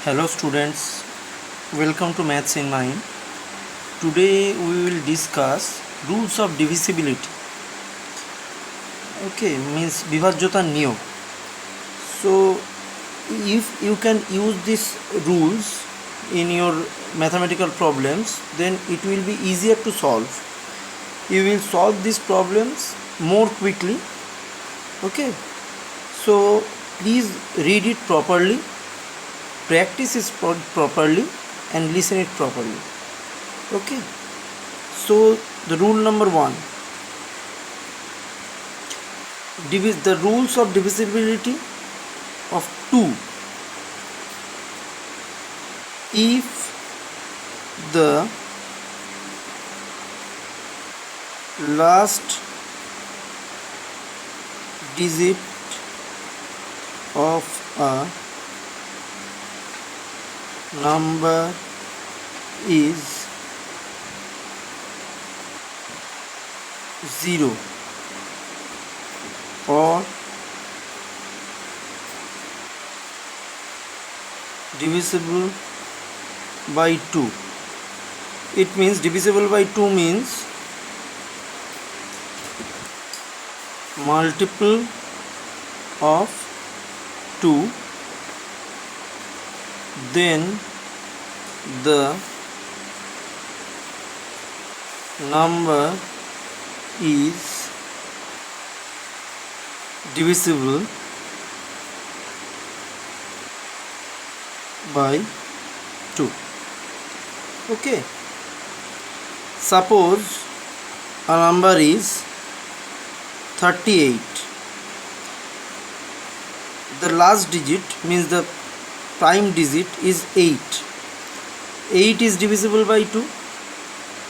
Hello students, welcome to Maths in Mind. Today we will discuss rules of divisibility. Okay, means বিভাজ্যতার নিয়ম. So if you can use these rules in your mathematical problems, then it will be easier to solve. You will solve these problems more quickly. Okay, so please read it properly, practice it properly, and listen it properly. Okay, so the rule number 1, the rules of divisibility of 2. If the last digit of a number is 0 or divisible by 2. It means divisible by 2 means multiple of 2, then the number is divisible by 2. Okay, suppose a number is 38. The last digit means the prime digit is 8. 8 is divisible by 2,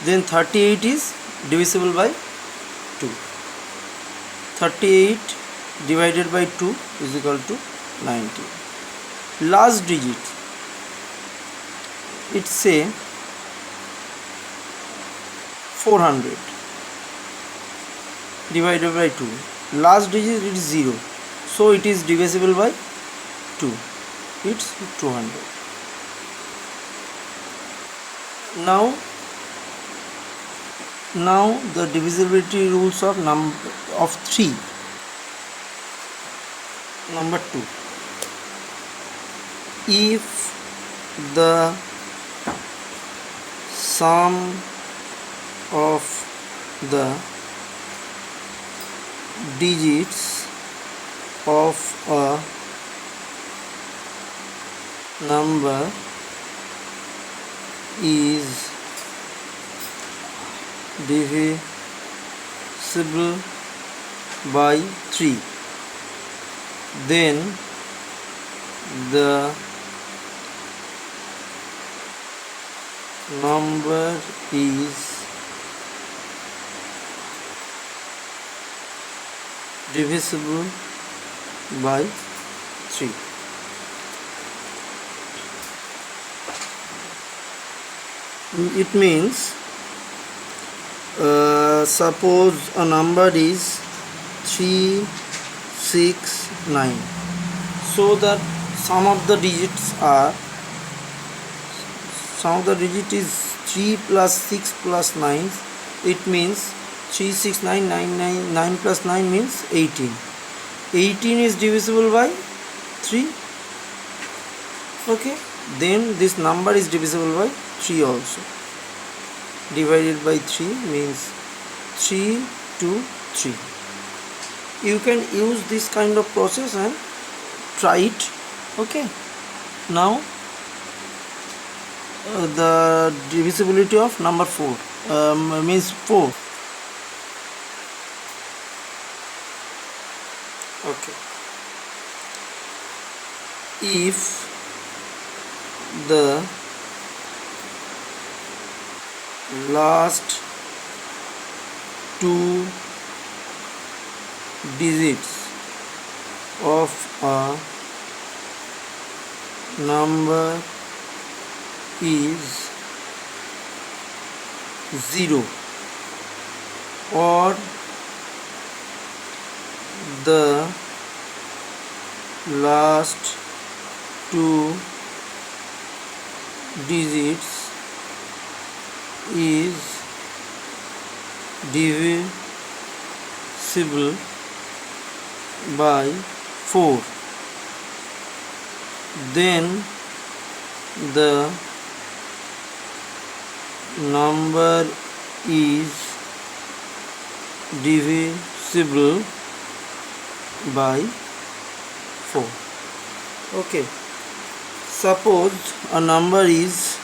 then 38 is divisible by 2. 38 divided by 2 is equal to 90. Last digit, it's say 400 divided by 2. Last digit is 0, so it is divisible by 2. It's 200. Now the divisibility rules of 3. Number 2. If the sum of the digits of a number is divisible by 3, then the number is divisible by 3. It means suppose a number is 3, 6, 9. So that sum of the digit is 3 plus 6 plus 9. It means 3, 6, 9, 9, 9, 9 plus 9 means 18. 18 is divisible by 3. Okay, then this number is divisible by 3 also. Divided by 3 means 3 to 3. You can use this kind of process and try it. Okay, now the divisibility of number 4 means 4. Okay, if the last 2 digits of a number is 0 or the last two digits is divisible by 4, then the number is divisible by 4. Okay, suppose a number is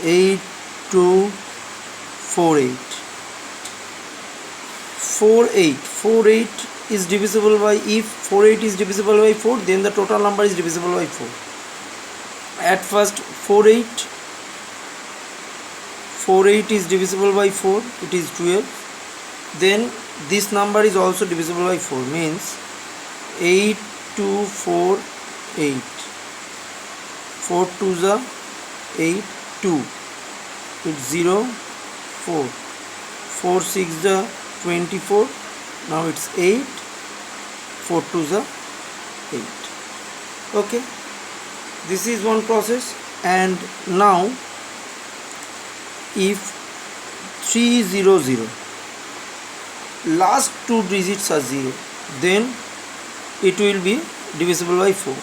8248. 48 is divisible by, if 48 is divisible by 4, then the total number is divisible by 4. At first 48 is divisible by 4, it is 12. Then this number is also divisible by 4, means 8248. 4 2s are 8, 2. It's 0, 4. 4 6 are 24. Now it's 8. 4 2s are 8. Okay, this is one process. And now if 300 last two digits are 0, then it will be divisible by 4.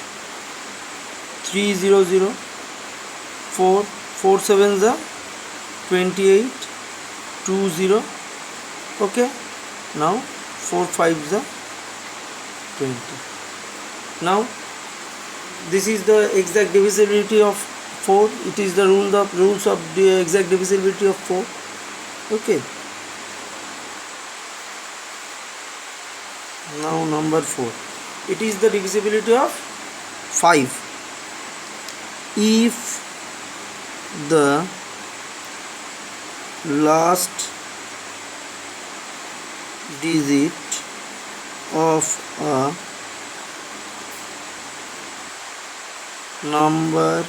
300, 4, 4 7s are 28, 20. Okay, now 4 5s are 20. Now this is the exact divisibility of 4. It is the rules of the exact divisibility of 4. Okay, now number 4, it is the divisibility of 5. If the last digit of a number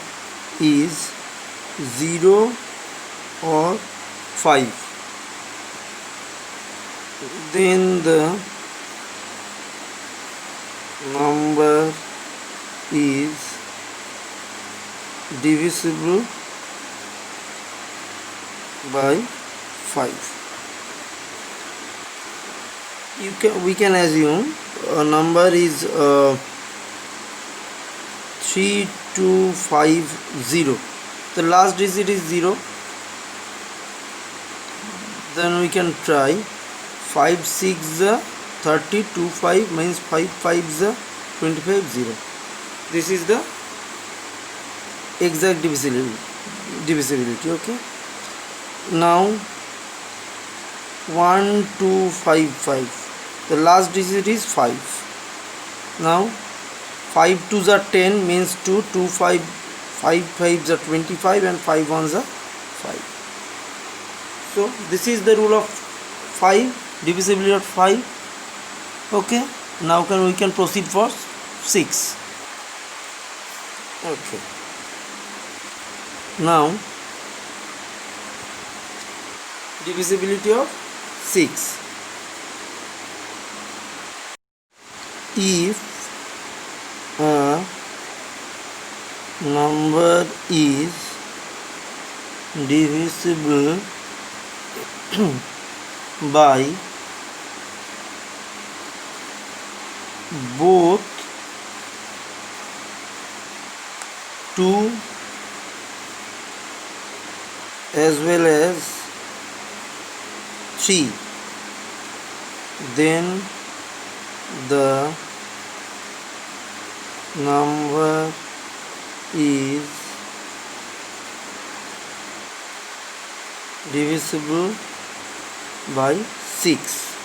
is 0 or 5, then the number is divisible by 5. We can assume a number is 3250. The last digit is 0. Then we can try 5 6 30, 2 5 means 5 5 25, 0. This is the exact divisibility. Okay, now 1255, the last digit is 5. Now 5 2s are 10, means 2, 2 5 5s are 25, and 5 1s are 5. So this is the rule of 5, divisibility of 5. Okay, now we can proceed for 6. Okay, now divisibility of 6. If a number is divisible by both 2 as well as 3, then the number is divisible by 6.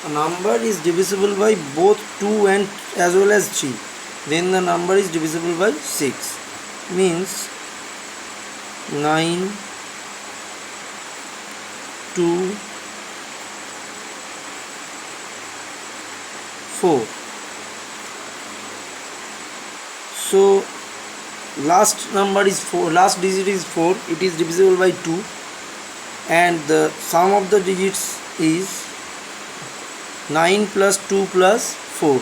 A number is divisible by both 2 and as well as 3, then the number is divisible by 6, means 9 2 4. So last number is 4, last digit is 4, it is divisible by 2, and the sum of the digits is 9 plus 2 plus 4,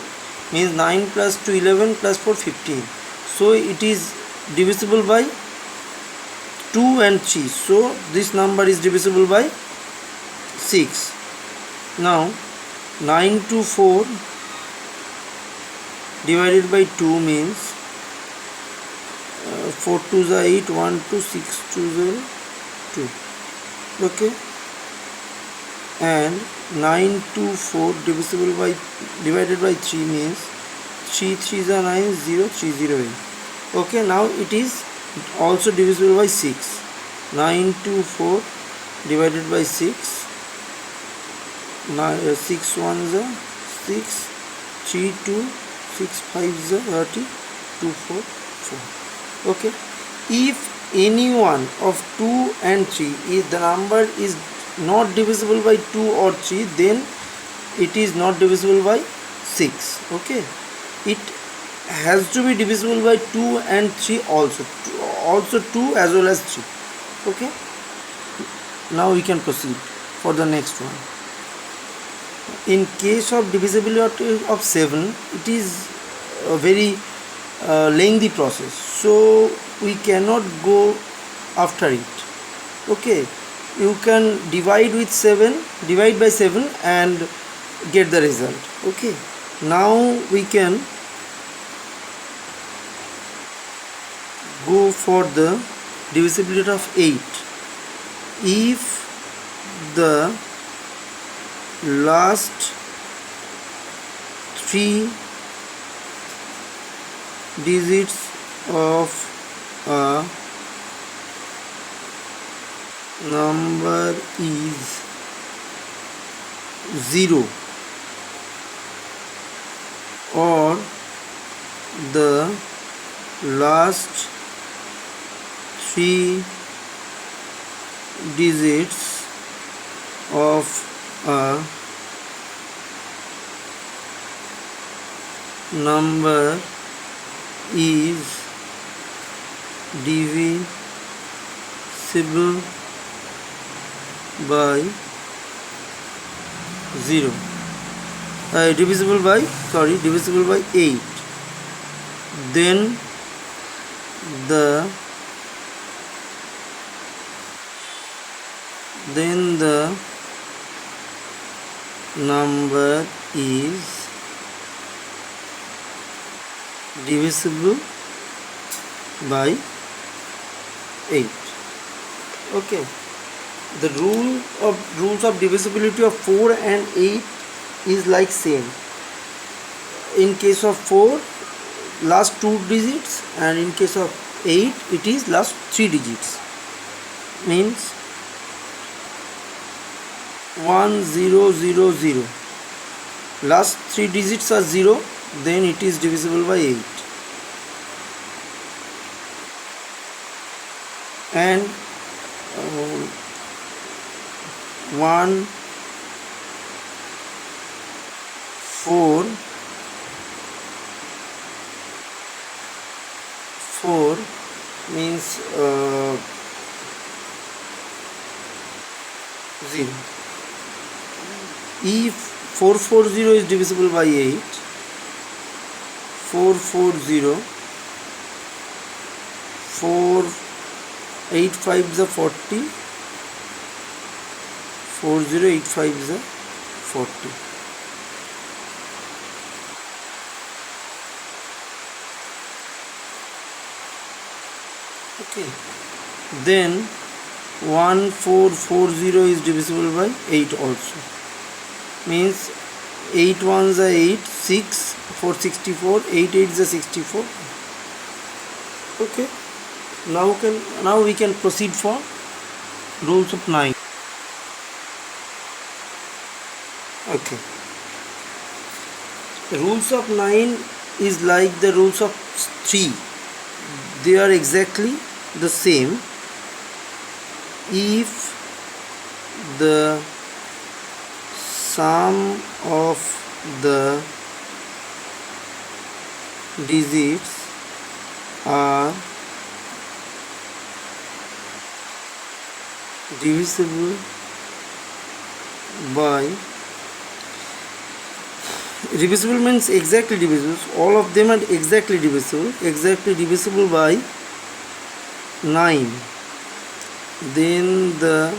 means 9 plus 2 11 plus 4 15. So it is divisible by 2 and 3, so this number is divisible by 6. Now 9 to 4 divided by 2 means 4 to the 8, 1 to 6 to the 2. Okay, and 9 to 4 divisible by divided by 3 means 3 3 is 9, 0 3 0 8. Okay, now it is also divisible by 6. 9 to 4 divided by 6, 6 1 is 6, 3 2, 6 5 is 30, 2 4 4. Okay, if any one of 2 and 3, if the number is not divisible by 2 or 3, then it is not divisible by 6. Okay, it has to be divisible by 2 and 3 also, 2 as well as 3. Okay, now we can proceed for the next one. In case of divisibility of 7, it is a very lengthy process, so we cannot go after it. Okay, you can divide with 7, divide by 7 and get the result. Okay, now we can go for the divisibility of 8. If the last 3 digits of a number is 0 or the last 3 digits of a number is divisible by 0, divisible by 8, then the number is divisible by 8. Okay, the rules of divisibility of 4 and 8 is like same. In case of 4, last 2 digits, and in case of 8, it is last 3 digits. Means 1 0 0 0, last 3 digits are 0, then it is divisible by 8. And 1 4 4 means 0. If 440 is divisible by 8, 440, 4 8 5 is a 40, 40 8 5 is a 40. Okay, then 1440 is divisible by 8 also, means 8 ones are 8, 6, 4 64, 8 8 is a 64. Okay, now we can proceed for rules of 9. Okay, the rules of 9 is like the rules of 3, they are exactly the same. If the sum of the digits are divisible by, divisible means exactly divisible, all of them are exactly divisible by 9, then the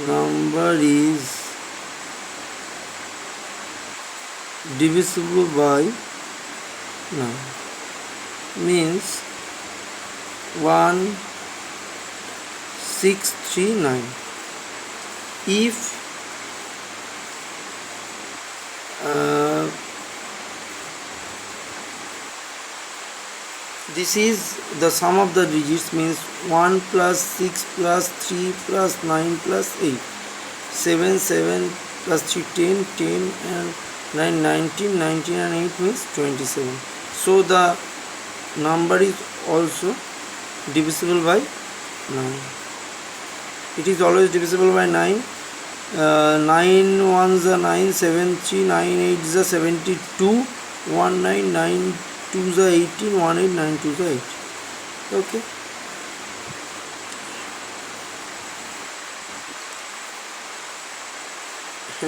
number is divisible by 9, means 1639. If this is the sum of the digits, means 1 plus 6 plus 3 plus 9 plus 8, 7 7 plus 3 10 10 and 9 19, 19 and 8 means 27. So the number is also divisible by 9. It is always divisible by 9. 9 ones are 9, 7 3, 9 8s are 72, 1 9, 9 2s are 18, 1 8, 9 2s are 18. Okay.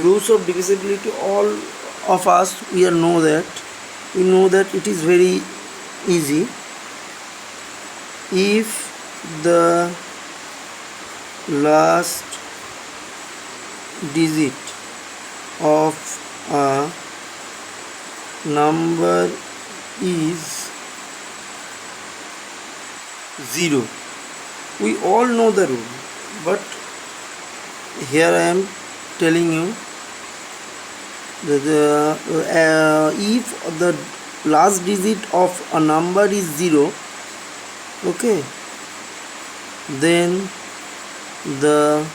Rules of divisibility, all of us we know that it is very easy. If the last digit of a number is 0, we all know the rule, but here I am telling you that if the last digit of a number is 0, okay, then the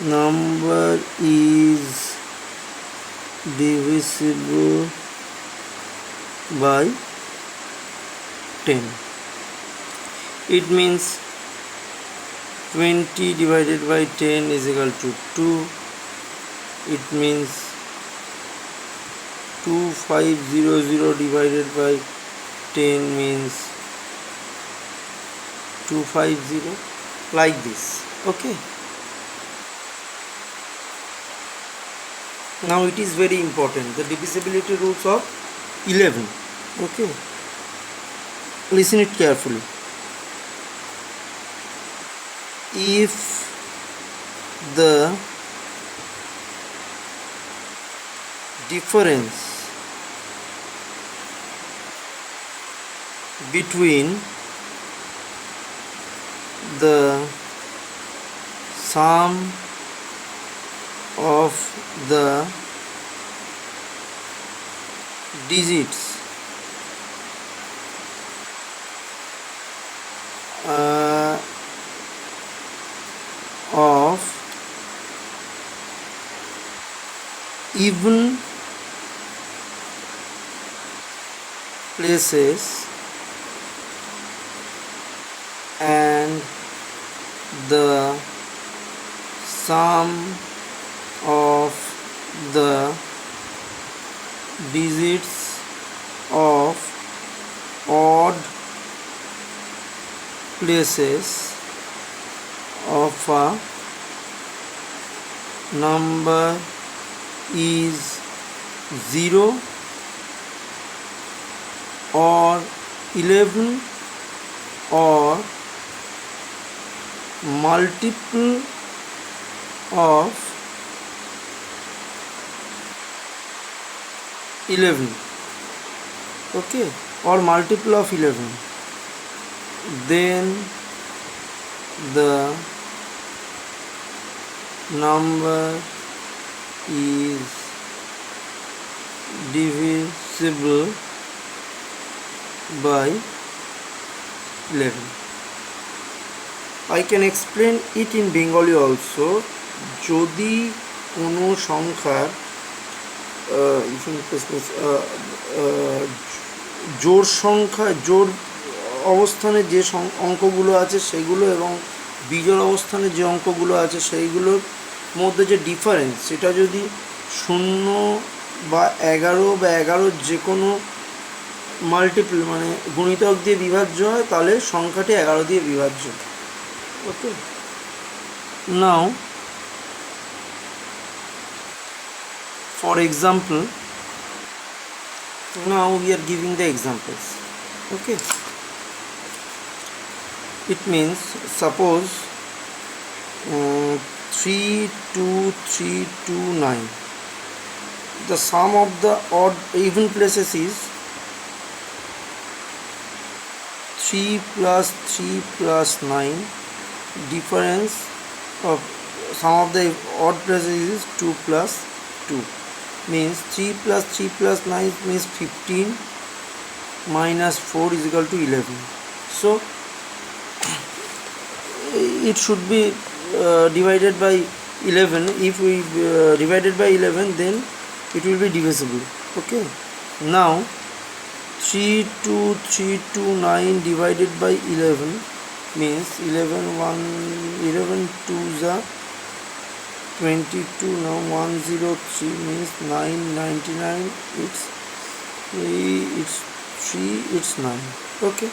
number is divisible by 10. It means 20 divided by 10 is equal to 2. It means 2500 divided by 10 means 250, like this. Okay. Now it is very important, the divisibility rules of 11. Okay. Listen it carefully. If the difference between the sum of the digits of even places and the sum of the digits of odd places of a number is 0 or 11 or multiple of 11, okay, or multiple of 11, then the number is divisible by 11. I can explain it in Bengali also. যদি কোনো সংখ্যার জোড় সংখ্যা, জোড় অবস্থানে যে অঙ্কগুলো আছে সেগুলো এবং বিজোড় অবস্থানে যে অঙ্কগুলো আছে সেইগুলোর মধ্যে যে ডিফারেন্স, সেটা যদি 0 বা 11 বা 11 যে কোনো মাল্টিপল মানে গুণিতক দিয়ে বিভাজ্য হয়, তাহলে সংখ্যাটি 11 দিয়ে বিভাজ্য। ওকে, নাও for example Now we are giving the examples. Okay, it means suppose 3 2 3 2 9, the sum of the odd even places is 3 plus 3 plus 9, difference of sum of the odd places is 2 plus 2, means 3 plus 3 plus 9 means 15 minus 4 is equal to 11. So it should be divided by 11. If we divided by 11, then it will be divisible. Okay, now 3 2 3 2 9 divided by 11 means 11 2 is 22. Now 103 means 999, it's 3, it's 9. Okay,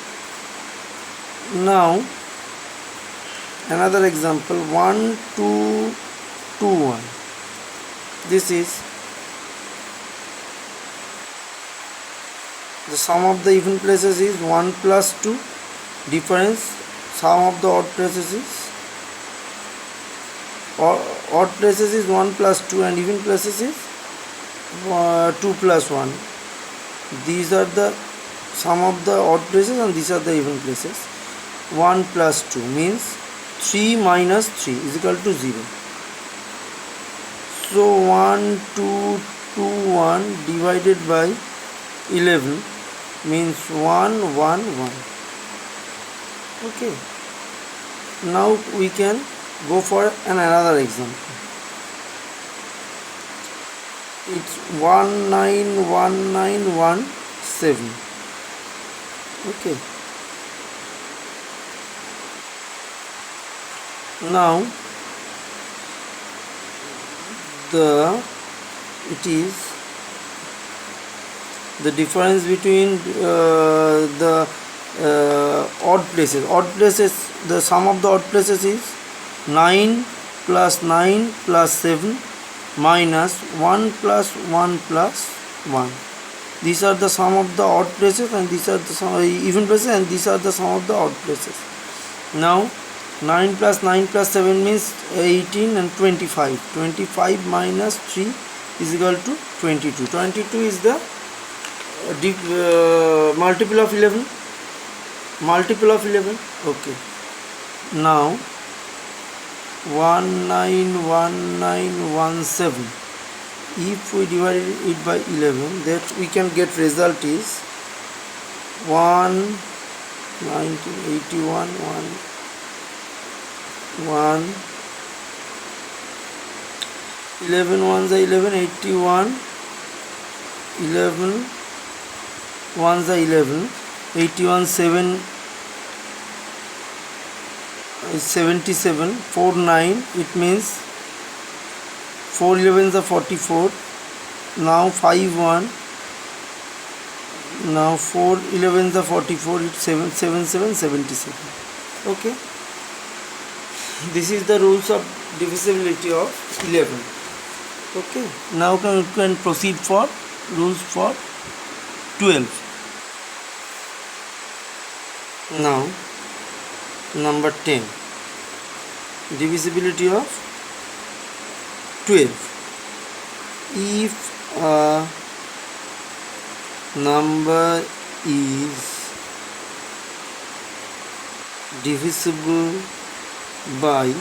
now another example, 1 2 2 1. This is the sum of the even places is 1 plus 2, difference sum of the odd places is odd places is 1 plus 2 and even places is 2 plus 1. These are the sum of the odd places and these are the even places. 1 plus 2 means 3 minus 3 is equal to 0. So 1 2 2 1 divided by 11 means 1 1 1. Okay, now we can go for another example. It's 191917. Okay, now it is the difference between the odd places. The sum of the odd places is 9 plus 9 plus 7 minus 1 plus 1 plus 1. These are the sum of the odd places and these are the even places and these are the sum of the odd places. Now 9 plus 9 plus 7 means 18 and 25. 25 minus 3 is equal to 22. 22 is the multiple of 11. Okay, now 191917, if we divide it by 11, that we can get result is 1981 1 11 ones are 11, 81 11 ones are 11, 81 7 is 77, 4 9, it means 4 11s are 44. Now 5 1, now 4 11s are 44, it's 7 7 7 77. Okay, this is the rules of divisibility of 11. Okay, now we can proceed for rules for 12. Now number 10, divisibility of 12. If a number is divisible by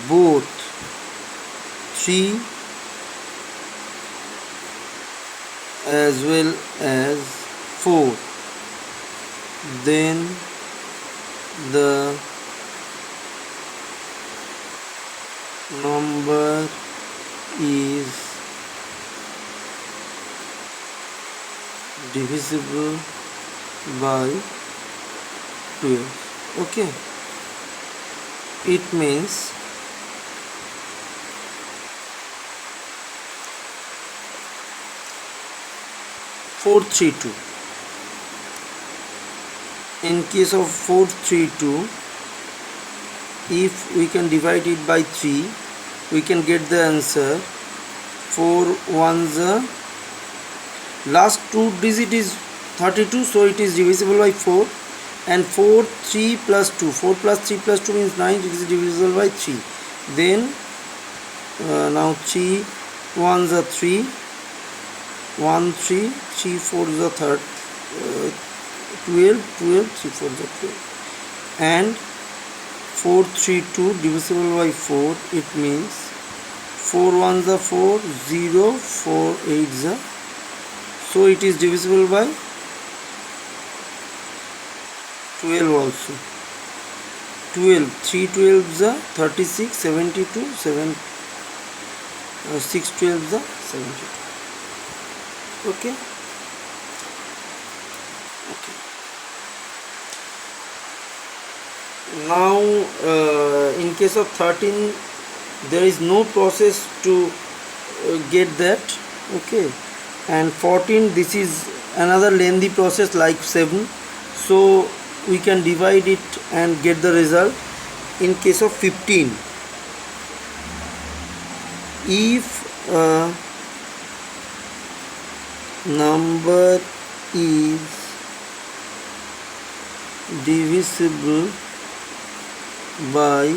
both 3 as well as 4, then the number is divisible by 12. Okay, it means 432. In case of 432, if we can divide it by 3, we can get the answer 4 1s are Last two digit is 32, so it is divisible by 4. And 4, 3 plus 2, 4 plus 3 plus 2 means 9, it is divisible by 3. Then now 3 1s are 3, 1 3, 3 4s are 12, 12, 3 4s are 12. And 4 3 2 divisible by 4, it means 4 1s are 4, 0, 4 8s are, so it is divisible by 12 also. 12, 3 12s are 36, 72, 7 6 12s are 72. Okay. Now in case of 13, there is no process to get that. Okay. And 14, this is another lengthy process like 7, so we can divide it and get the result. In case of 15, if number is divisible by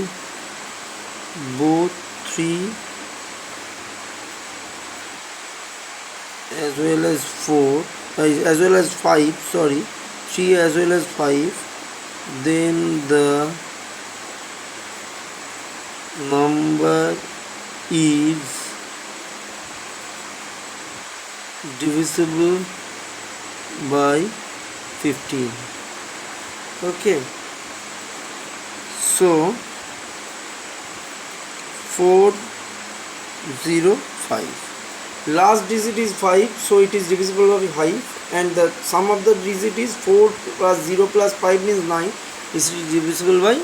both 3 as well as 4 as well as 5, sorry, 3 as well as 5, then the number is divisible by 15. Okay, so 4 0 5, last digit is 5, so it is divisible by 5, and the sum of the digit is 4 plus 0 plus 5 means 9, is divisible by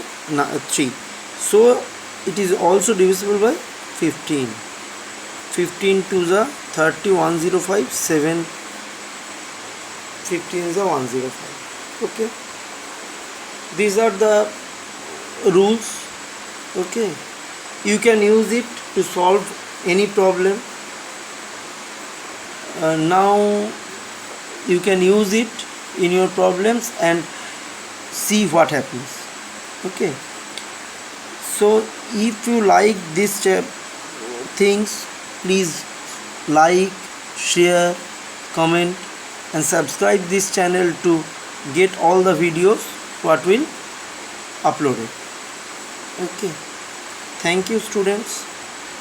3, so it is also divisible by 15. 15 to the 30, 105, 7 15 is a 105. Okay, these are the rules. Okay, you can use it to solve any problem. Now you can use it in your problems and see what happens. Okay, so if you like this things, please like, share, comment and subscribe this channel to get all the videos what will uploaded. Okay, thank you students.